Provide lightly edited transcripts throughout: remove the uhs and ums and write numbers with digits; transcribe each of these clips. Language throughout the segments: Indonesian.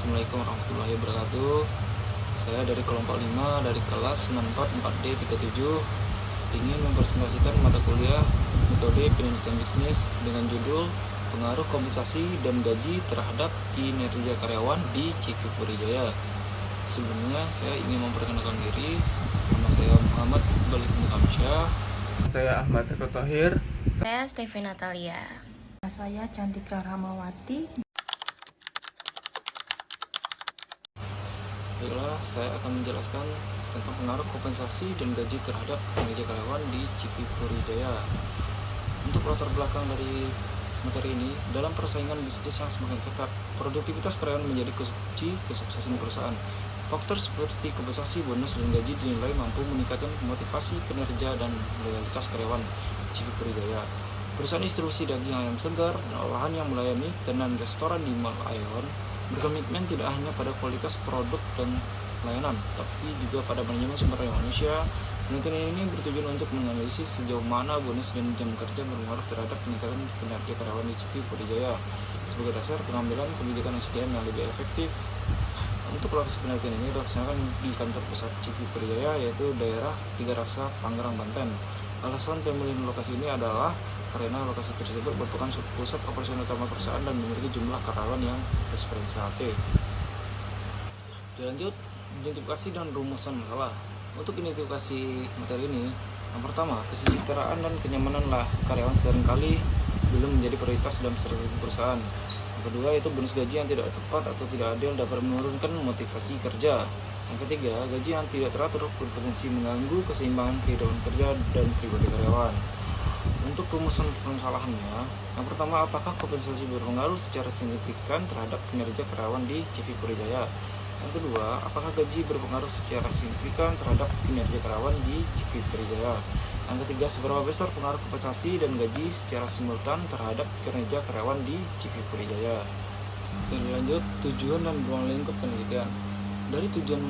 Assalamualaikum warahmatullahi wabarakatuh. Saya dari kelompok 5 dari kelas 94 4D37 ingin mempresentasikan mata kuliah metode penelitian bisnis dengan judul pengaruh kompensasi dan gaji terhadap kinerja karyawan di CV Purijaya. Sebelumnya saya ingin memperkenalkan diri. Nama saya Muhammad Iqbal Ibnu Hamsyah. Saya Ahmad Eko Thohir. Saya Stevi Natalia. Saya Candika Rahmawati. Baiklah, saya akan menjelaskan tentang pengaruh kompensasi dan gaji terhadap kinerja karyawan di CV Purijaya. Untuk latar belakang dari materi ini, dalam persaingan bisnis yang semakin ketat, produktivitas karyawan menjadi kunci kesuksesan perusahaan. Faktor seperti kompensasi, bonus, dan gaji dinilai mampu meningkatkan motivasi kinerja dan loyalitas karyawan CV Purijaya. Perusahaan distribusi daging ayam segar dan olahan yang melayani tenan restoran di Mall Aeon berkomitmen tidak hanya pada kualitas produk dan layanan, tapi juga pada manajemen sumber daya manusia. Penelitian ini bertujuan untuk menganalisis sejauh mana bonus dan jam kerja berpengaruh terhadap peningkatan kinerja karyawan di CV Purijaya sebagai dasar pengambilan kebijakan SDM yang lebih efektif. Untuk lokasi penelitian ini dilaksanakan di kantor pusat CV Purijaya, yaitu daerah Tiga Raksa, Tangerang, Banten. Alasan pemilihan lokasi ini adalah karena lokasi tersebut merupakan pusat operasional utama perusahaan dan memiliki jumlah karyawan yang representatif. Dilanjut, identifikasi dan rumusan masalah. Untuk identifikasi materi ini, yang pertama, kesejahteraan dan kenyamanan karyawan seringkali belum menjadi prioritas dalam strategi perusahaan. Yang kedua, itu bonus gaji yang tidak tepat atau tidak adil dapat menurunkan motivasi kerja. Yang ketiga, gaji yang tidak teratur berpotensi mengganggu keseimbangan kehidupan kerja dan pribadi karyawan. Untuk rumusan permasalahannya, yang pertama, apakah kompensasi berpengaruh secara signifikan terhadap kinerja karyawan di CV Purijaya? Yang kedua, apakah gaji berpengaruh secara signifikan terhadap kinerja karyawan di CV Purijaya? Yang ketiga, seberapa besar pengaruh kompensasi dan gaji secara simultan terhadap kinerja karyawan di CV Purijaya? Dan lanjut, tujuan dan ruang lingkup penelitian. Dari tujuan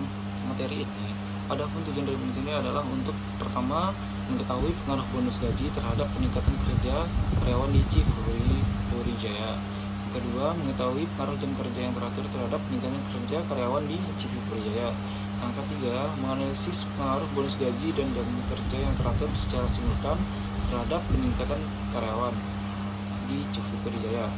materi ini, adapun tujuan dari penelitian ini adalah untuk pertama, mengetahui pengaruh bonus gaji terhadap peningkatan kerja karyawan di CV Purijaya. Kedua, mengetahui pengaruh jam kerja yang teratur terhadap peningkatan kerja karyawan di CV Purijaya. Yang ketiga, menganalisis pengaruh bonus gaji dan jam kerja yang teratur secara simultan terhadap peningkatan karyawan di CV Purijaya.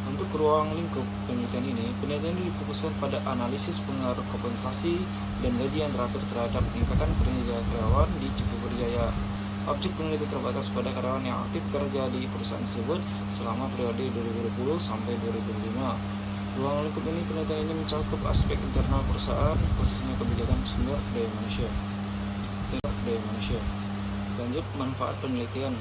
Untuk ruang lingkup penelitian ini difokuskan pada analisis pengaruh kompensasi dan gaji yang teratur terhadap peningkatan kerja karyawan di CV Purijaya. Objek penelitian terbatas pada karyawan yang aktif bekerja di perusahaan tersebut selama periode 2020 sampai 2005. Ruang lingkup ini penelitian ini mencakup aspek internal perusahaan, khususnya kebijakan sumber daya manusia. Lanjut, manfaat penelitian.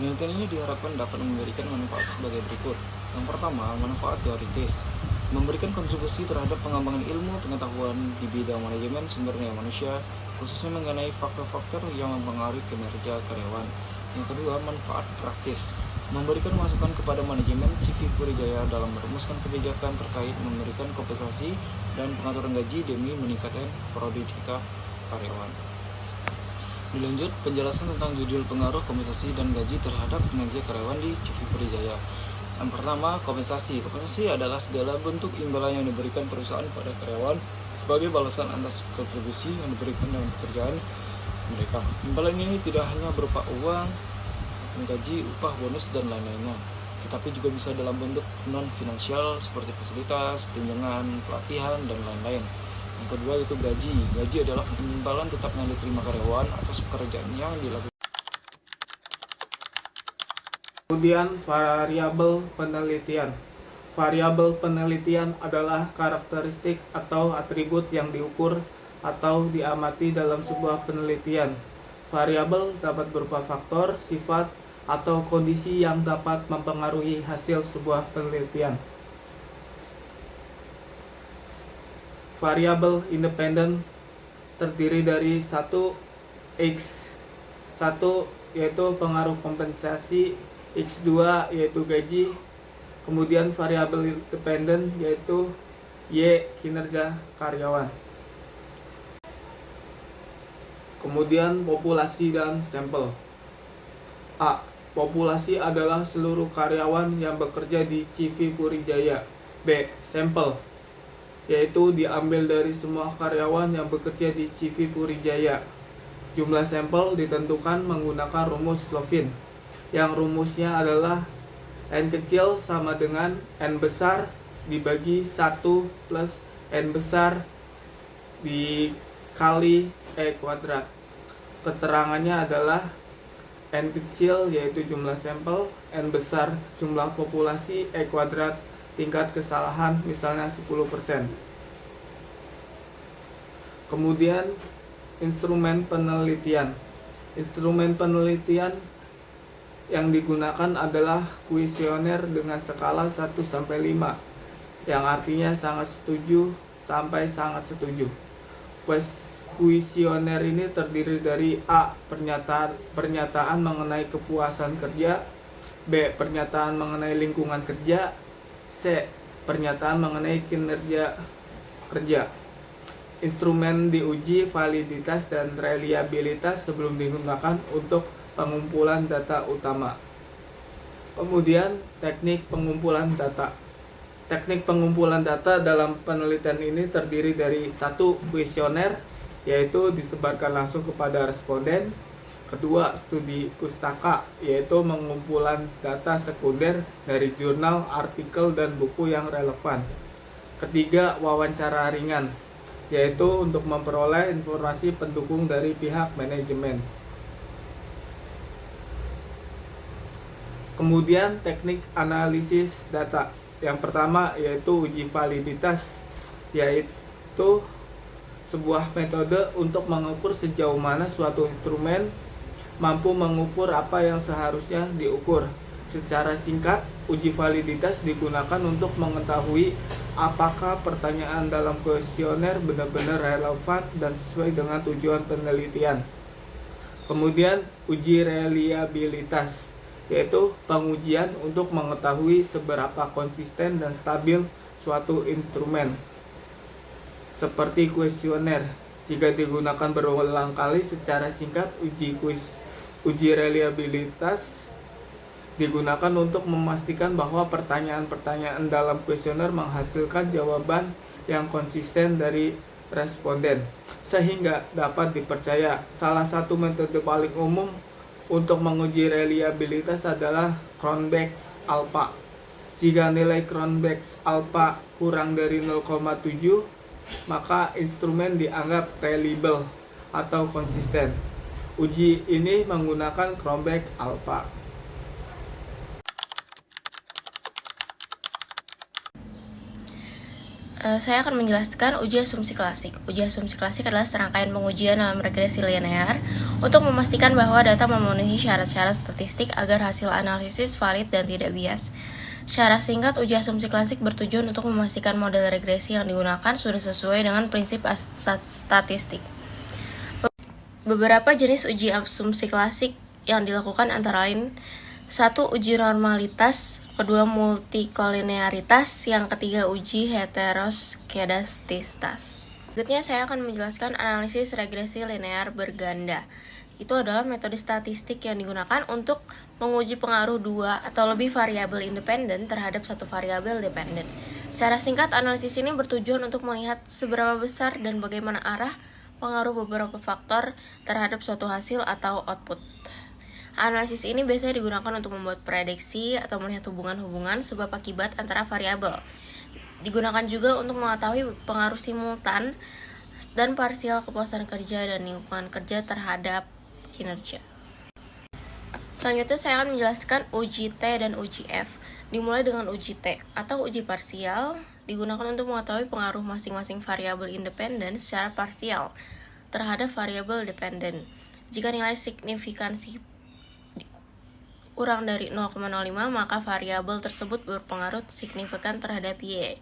Penelitian ini diharapkan dapat memberikan manfaat sebagai berikut. Yang pertama, manfaat teoritis, memberikan kontribusi terhadap pengembangan ilmu pengetahuan di bidang manajemen sumber daya manusia, khususnya mengenai faktor-faktor yang mempengaruhi kinerja karyawan. Yang kedua, manfaat praktis, memberikan masukan kepada manajemen CV Purijaya dalam merumuskan kebijakan terkait memberikan kompensasi dan pengaturan gaji demi meningkatkan produktivitas karyawan. Dilanjut, penjelasan tentang judul pengaruh kompensasi dan gaji terhadap kinerja karyawan di CV Purijaya. Yang pertama, kompensasi. Kompensasi adalah segala bentuk imbalan yang diberikan perusahaan pada karyawan sebagai balasan atas kontribusi yang diberikan dalam pekerjaan mereka. Imbalan ini tidak hanya berupa uang, gaji, upah, bonus, dan lain-lainnya, tetapi juga bisa dalam bentuk non-finansial seperti fasilitas, tunjangan, pelatihan, dan lain-lain. Yang kedua itu gaji. Gaji adalah imbalan tetap yang diterima karyawan atas pekerjaan yang dilakukan. Kemudian variabel penelitian. Variabel penelitian adalah karakteristik atau atribut yang diukur atau diamati dalam sebuah penelitian. Variabel dapat berupa faktor, sifat, atau kondisi yang dapat mempengaruhi hasil sebuah penelitian. Variabel independen terdiri dari 1 yaitu pengaruh kompensasi, X2 yaitu gaji, kemudian variabel independen yaitu Y kinerja karyawan. Kemudian populasi dan sampel. A. Populasi adalah seluruh karyawan yang bekerja di CV Purijaya. B. Sampel. yaitu diambil dari semua karyawan yang bekerja di CV Puri Jaya. Jumlah sampel ditentukan menggunakan rumus Slovin, yang rumusnya adalah N kecil sama dengan N besar dibagi 1 plus N besar dikali E kuadrat. Keterangannya adalah N kecil yaitu jumlah sampel, N besar jumlah populasi, E kuadrat tingkat kesalahan misalnya 10%. Kemudian instrumen penelitian. Instrumen penelitian yang digunakan adalah kuesioner dengan skala 1 sampai 5, yang artinya sangat setuju sampai sangat setuju. Kuesioner ini terdiri dari A. Pernyataan mengenai kepuasan kerja, B. Pernyataan mengenai lingkungan kerja, C. Pernyataan mengenai kinerja kerja. Instrumen diuji validitas dan reliabilitas sebelum digunakan untuk pengumpulan data utama. Kemudian teknik pengumpulan data. Teknik pengumpulan data dalam penelitian ini terdiri dari 1. Kuesioner, yaitu disebarkan langsung kepada responden. Kedua, studi pustaka, yaitu pengumpulan data sekunder dari jurnal, artikel, dan buku yang relevan. Ketiga, wawancara ringan, yaitu untuk memperoleh informasi pendukung dari pihak manajemen. Kemudian teknik analisis data. Yang pertama yaitu uji validitas, yaitu sebuah metode untuk mengukur sejauh mana suatu instrumen mampu mengukur apa yang seharusnya diukur. Secara singkat, uji validitas digunakan untuk mengetahui apakah pertanyaan dalam kuesioner benar-benar relevan dan sesuai dengan tujuan penelitian. Kemudian, uji reliabilitas, yaitu pengujian untuk mengetahui seberapa konsisten dan stabil suatu instrumen. Seperti kuesioner, jika digunakan berulang kali. Secara singkat, uji reliabilitas digunakan untuk memastikan bahwa pertanyaan-pertanyaan dalam kuesioner menghasilkan jawaban yang konsisten dari responden, sehingga dapat dipercaya. Salah satu metode paling umum untuk menguji reliabilitas adalah Cronbach's alpha. Jika nilai Cronbach's alpha kurang dari 0,7, maka instrumen dianggap reliable atau konsisten. Uji ini menggunakan Cronbach alpha. Saya akan menjelaskan uji asumsi klasik. Uji asumsi klasik adalah serangkaian pengujian dalam regresi linear untuk memastikan bahwa data memenuhi syarat-syarat statistik agar hasil analisis valid dan tidak bias. Secara singkat, uji asumsi klasik bertujuan untuk memastikan model regresi yang digunakan sudah sesuai dengan prinsip statistik. Beberapa jenis uji asumsi klasik yang dilakukan antara lain: 1. Uji normalitas, kedua multikolinearitas, yang ketiga uji heteroskedastisitas. Berikutnya saya akan menjelaskan analisis regresi linear berganda. Itu adalah metode statistik yang digunakan untuk menguji pengaruh dua atau lebih variabel independen terhadap satu variabel dependen. Secara singkat, analisis ini bertujuan untuk melihat seberapa besar dan bagaimana arah pengaruh beberapa faktor terhadap suatu hasil atau output. Analisis ini biasanya digunakan untuk membuat prediksi atau melihat hubungan-hubungan sebab akibat antara variabel. Digunakan juga untuk mengetahui pengaruh simultan dan parsial kepuasan kerja dan lingkungan kerja terhadap kinerja. Selanjutnya saya akan menjelaskan uji T dan uji F. Dimulai dengan uji T atau uji parsial, digunakan untuk mengetahui pengaruh masing-masing variabel independen secara parsial terhadap variabel dependen. Jika nilai signifikansi kurang dari 0,05, maka variabel tersebut berpengaruh signifikan terhadap Y.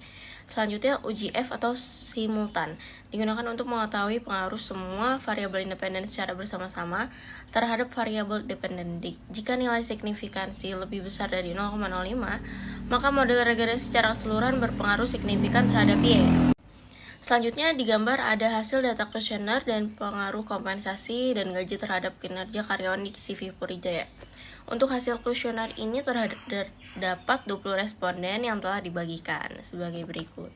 Selanjutnya, uji F atau simultan digunakan untuk mengetahui pengaruh semua variabel independen secara bersama-sama terhadap variabel dependen. Jika nilai signifikansi lebih besar dari 0,05, maka model regresi secara keseluruhan berpengaruh signifikan terhadap Y. Selanjutnya, di gambar ada hasil data kuesioner dan pengaruh kompensasi dan gaji terhadap kinerja karyawan di CV Puri Jaya. Untuk hasil kuesioner ini terdapat 20 responden yang telah dibagikan sebagai berikut.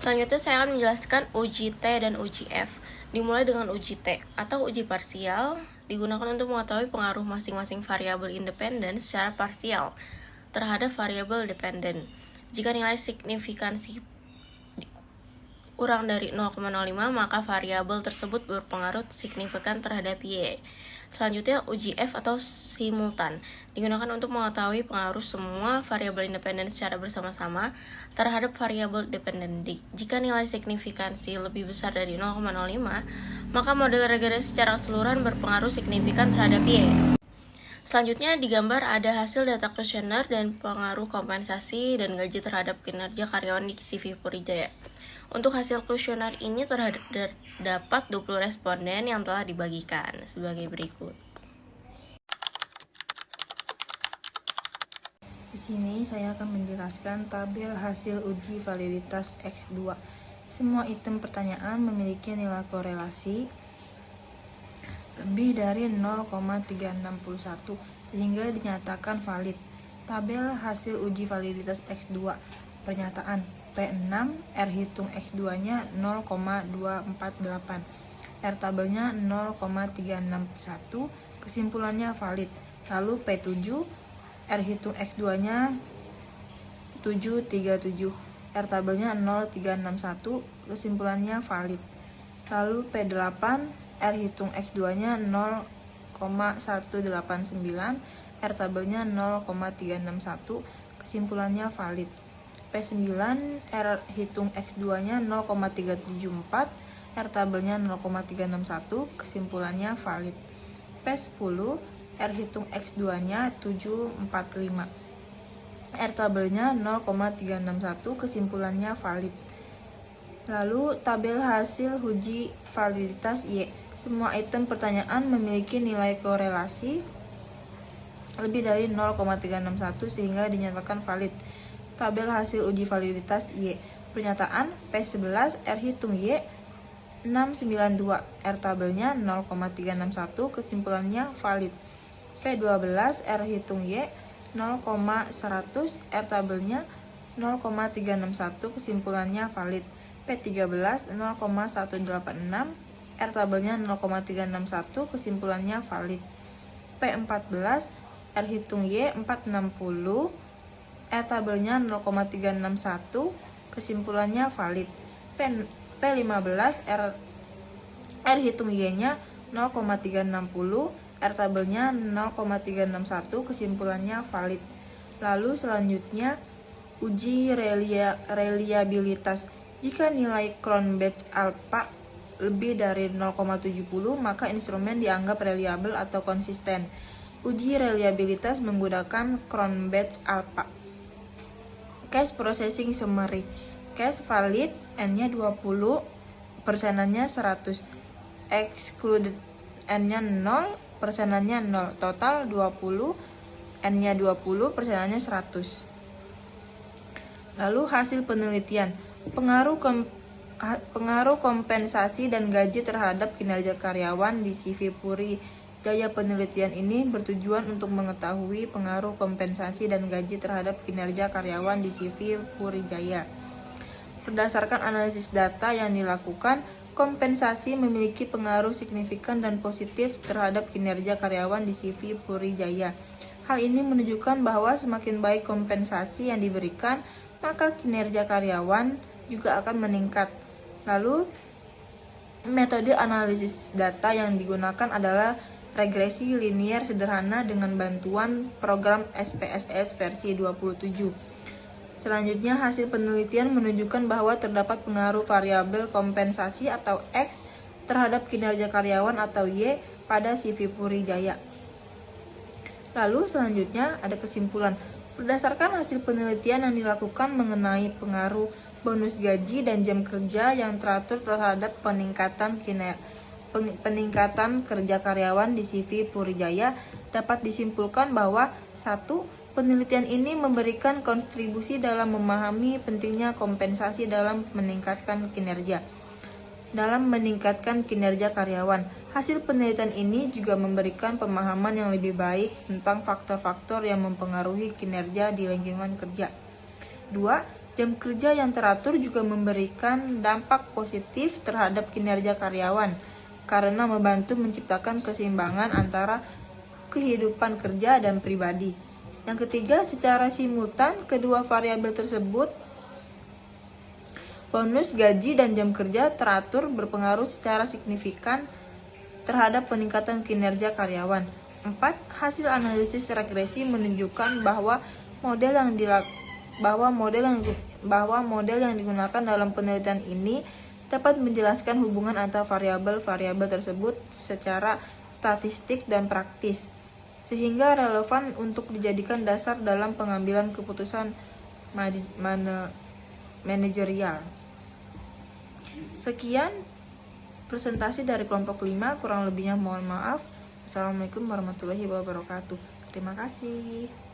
Selanjutnya saya akan menjelaskan uji T dan uji F. Dimulai dengan uji T atau uji parsial, digunakan untuk mengetahui pengaruh masing-masing variabel independen secara parsial terhadap variabel dependen. Jika nilai signifikansi kurang dari 0,05, maka variabel tersebut berpengaruh signifikan terhadap Y. Selanjutnya, uji F atau simultan digunakan untuk mengetahui pengaruh semua variabel independen secara bersama-sama terhadap variabel dependen. Jika nilai signifikansi lebih besar dari 0,05, maka model regresi secara keseluruhan berpengaruh signifikan terhadap Y. Selanjutnya, di gambar ada hasil data kuesioner dan pengaruh kompensasi dan gaji terhadap kinerja karyawan di CV Puri Jaya. Untuk hasil kuesioner ini terdapat 20 responden yang telah dibagikan sebagai berikut. Di sini saya akan menjelaskan tabel hasil uji validitas X2. Semua item pertanyaan memiliki nilai korelasi lebih dari 0,361 sehingga dinyatakan valid. Tabel hasil uji validitas X2. Pernyataan P6, R hitung X2-nya 0,248. R tabelnya 0,361, kesimpulannya valid. Lalu P7, R hitung X2-nya 737. R tabelnya 0361, kesimpulannya valid. Lalu P8, R hitung X2-nya 0,189, R tabelnya 0,361, kesimpulannya valid. P9, R hitung X2-nya 0,374, R tabelnya 0,361, kesimpulannya valid. P10, R hitung X2-nya 745, R tabelnya 0,361, kesimpulannya valid. Lalu tabel hasil uji validitas Y. Semua item pertanyaan memiliki nilai korelasi lebih dari 0,361 sehingga dinyatakan valid. Tabel hasil uji validitas Y. Pernyataan P11, R hitung Y 692, R tabelnya 0,361, kesimpulannya valid. P12, R hitung Y 0,100, R tabelnya 0,361, kesimpulannya valid. P13, 0,186, R tabelnya 0,361, kesimpulannya valid. P14, R hitung Y 460, R tabelnya 0,361, kesimpulannya valid. P15, R hitung Y-nya 0,360, R tabelnya 0,361, kesimpulannya valid. Lalu selanjutnya uji reliabilitas. Jika nilai Cronbach's alpha lebih dari 0,70, maka instrumen dianggap reliable atau konsisten. Uji reliabilitas menggunakan Cronbach's alpha. Cache processing summary. Cache valid, N-nya 20, persenannya 100. Excluded, N-nya 0, persenannya 0. Total 20, N-nya 20, persenannya 100. Lalu hasil penelitian. Pengaruh kompensasi dan gaji terhadap kinerja karyawan di CV Puri Jaya. Penelitian ini bertujuan untuk mengetahui pengaruh kompensasi dan gaji terhadap kinerja karyawan di CV Puri Jaya. Berdasarkan analisis data yang dilakukan, kompensasi memiliki pengaruh signifikan dan positif terhadap kinerja karyawan di CV Puri Jaya. Hal ini menunjukkan bahwa semakin baik kompensasi yang diberikan, maka kinerja karyawan juga akan meningkat. Lalu, metode analisis data yang digunakan adalah regresi linier sederhana dengan bantuan program SPSS versi 27. Selanjutnya, hasil penelitian menunjukkan bahwa terdapat pengaruh variabel kompensasi atau X terhadap kinerja karyawan atau Y pada CV Puri Jaya. Lalu selanjutnya ada kesimpulan. Berdasarkan hasil penelitian yang dilakukan mengenai pengaruh bonus gaji dan jam kerja yang teratur terhadap peningkatan kerja karyawan di CV Puri Jaya, dapat disimpulkan bahwa 1. Penelitian ini memberikan kontribusi dalam memahami pentingnya kompensasi dalam meningkatkan kinerja karyawan. Hasil penelitian ini juga memberikan pemahaman yang lebih baik tentang faktor-faktor yang mempengaruhi kinerja di lingkungan kerja. 2. Jam kerja yang teratur juga memberikan dampak positif terhadap kinerja karyawan karena membantu menciptakan keseimbangan antara kehidupan kerja dan pribadi. Yang ketiga, secara simultan kedua variabel tersebut, bonus, gaji, dan jam kerja teratur berpengaruh secara signifikan terhadap peningkatan kinerja karyawan. 4. Hasil analisis regresi menunjukkan bahwa model yang digunakan dalam penelitian ini dapat menjelaskan hubungan antara variabel-variabel tersebut secara statistik dan praktis, sehingga relevan untuk dijadikan dasar dalam pengambilan keputusan manajerial. Sekian presentasi dari kelompok 5, kurang lebihnya mohon maaf. Assalamualaikum warahmatullahi wabarakatuh. Terima kasih.